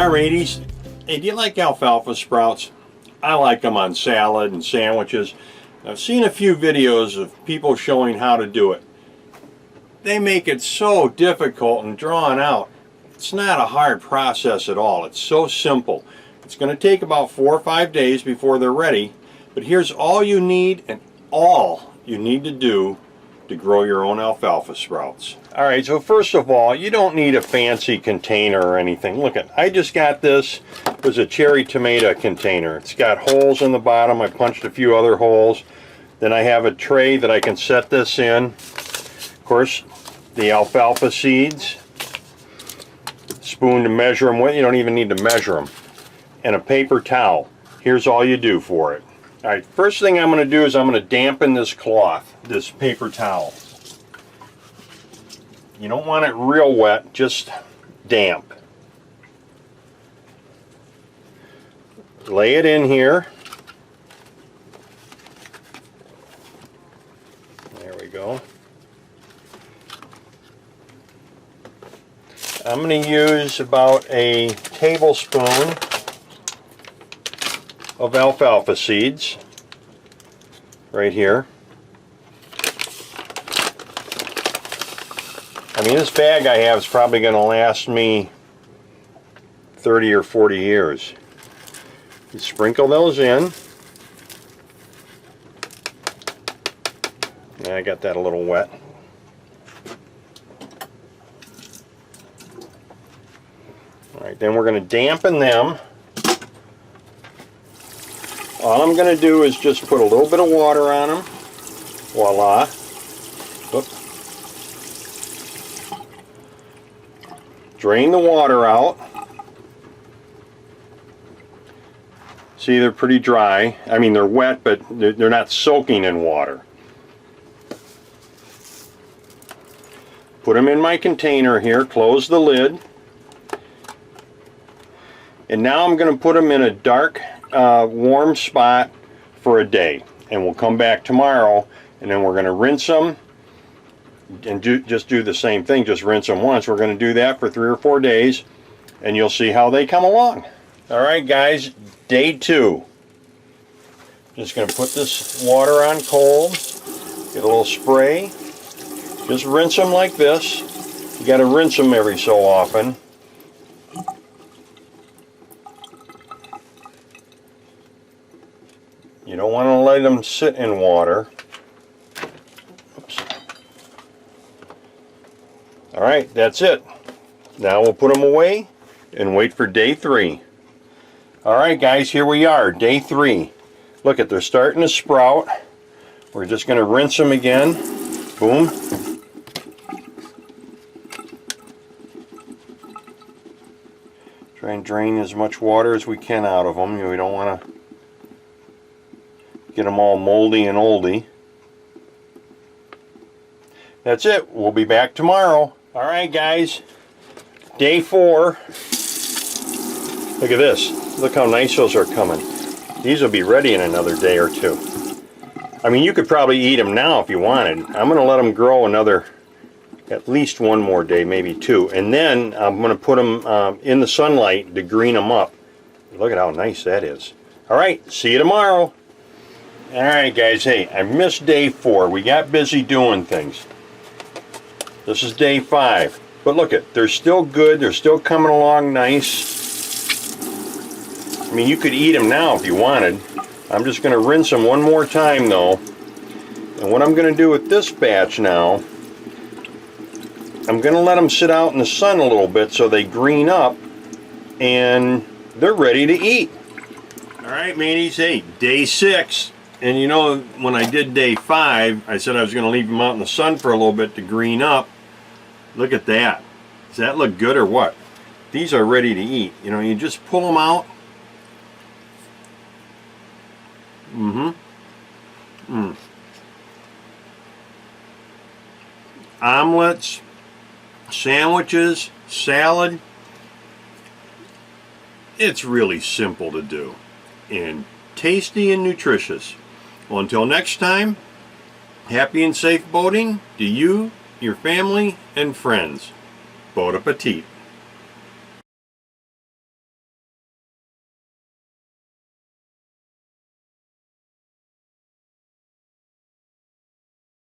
Alrighties, hey, do you like alfalfa sprouts? I like them on salad and sandwiches. I've seen a few videos of people showing how to do it. They make it so difficult and drawn out. It's not a hard process at all. It's so simple. It's going to take about 4 or 5 days before they're ready, but here's all you need and all you need to do to grow your own alfalfa sprouts. Alright, so first of all, you don't need a fancy container or anything. Look at, I just got this. It was a cherry tomato container. It's got holes in the bottom. I punched a few other holes. Then I have a tray that I can set this in. Of course, the alfalfa seeds. Spoon to measure them with. You don't even need to measure them. And a paper towel. Here's all you do for it. Alright, first thing I'm going to do is I'm going to dampen this cloth, this paper towel. You don't want it real wet, just damp. Lay it in here. There we go. I'm going to use about a tablespoon of alfalfa seeds right here. I mean, this bag I have is probably going to last me 30 or 40 years. You sprinkle those in. Yeah, I got that a little wet. Alright, then we're going to dampen them. All I'm going to do is just put a little bit of water on them. Voila. Oop. Drain the water out. See, they're pretty dry. I mean, they're wet, but they're not soaking in water. Put them in my container here, close the lid. And now I'm going to put them in a dark, warm spot for a day. And we'll come back tomorrow, and then we're going to rinse them. And just do the same thing, just rinse them once. We're going to do that for 3 or 4 days, and you'll see how they come along. Alright guys, day 2. Just going to put this water on cold, get a little spray, just rinse them like this. You got to rinse them every so often. You don't want to let them sit in water. Alright, that's it. Now we'll put them away and wait for day 3. Alright guys, here we are, day 3. Look at, they're starting to sprout. We're just going to rinse them again. Boom. Try and drain as much water as we can out of them. We don't want to get them all moldy and oldie. That's it. We'll be back tomorrow. Alright guys, day 4. Look at this. Look how nice those are coming. These will be ready in another day or 2. I mean, you could probably eat them now if you wanted. I'm going to let them grow another, at least 1 more day, maybe 2. And then I'm going to put them in the sunlight to green them up. Look at how nice that is. Alright, see you tomorrow. Alright guys, hey, I missed day 4. We got busy doing things. This is day 5. But look at, they're still good. They're still coming along nice. I mean, you could eat them now if you wanted. I'm just going to rinse them 1 more time though. And what I'm going to do with this batch now, I'm going to let them sit out in the sun a little bit so they green up and they're ready to eat. Alright mateys, hey, day 6. And you know, when I did day 5, I said I was going to leave them out in the sun for a little bit to green up. Look at that. Does that look good or what? These are ready to eat. You know, you just pull them out. Omelets, sandwiches, salad. It's really simple to do. And tasty and nutritious. Well, until next time, happy and safe boating to you, your family, and friends. Bon appetit.